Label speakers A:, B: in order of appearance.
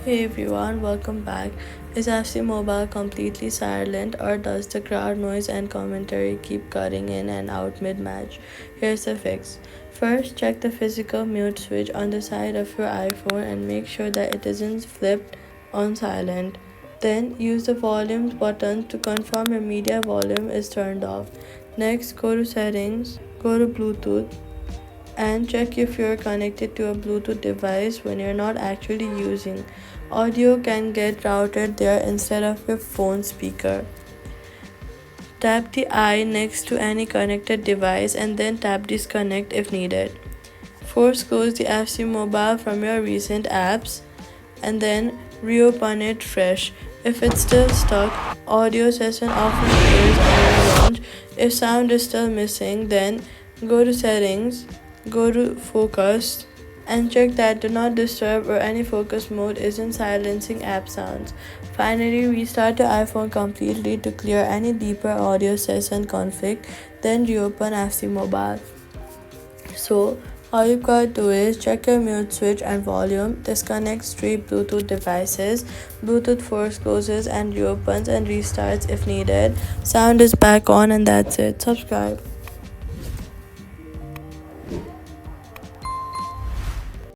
A: Hey everyone, welcome back. Is FC Mobile completely silent or does the crowd noise and commentary keep cutting in and out mid match? Here's the fix. First, check the physical mute switch on the side of your iPhone and make sure that it isn't flipped on silent. Then, use the volume button to confirm your media volume is turned off. Next, go to Settings, go to Bluetooth, and check if you're connected to a Bluetooth device when you're not actually using. Audio can get routed there instead of your phone speaker. Tap the eye next to any connected device and then tap disconnect if needed. Force close the FC Mobile from your recent apps and then reopen it fresh. If it's still stuck, audio session often appears on your launch. If sound is still missing, then go to settings, go to focus, and check that do not disturb or any focus mode isn't silencing app sounds. Finally, restart the iPhone completely to clear any deeper audio session conflict, then reopen FC Mobile. So, all you gotta do is check your mute switch and volume, disconnect stray Bluetooth devices, Bluetooth force closes and reopens and restarts if needed. Sound is back on, and that's it. Subscribe.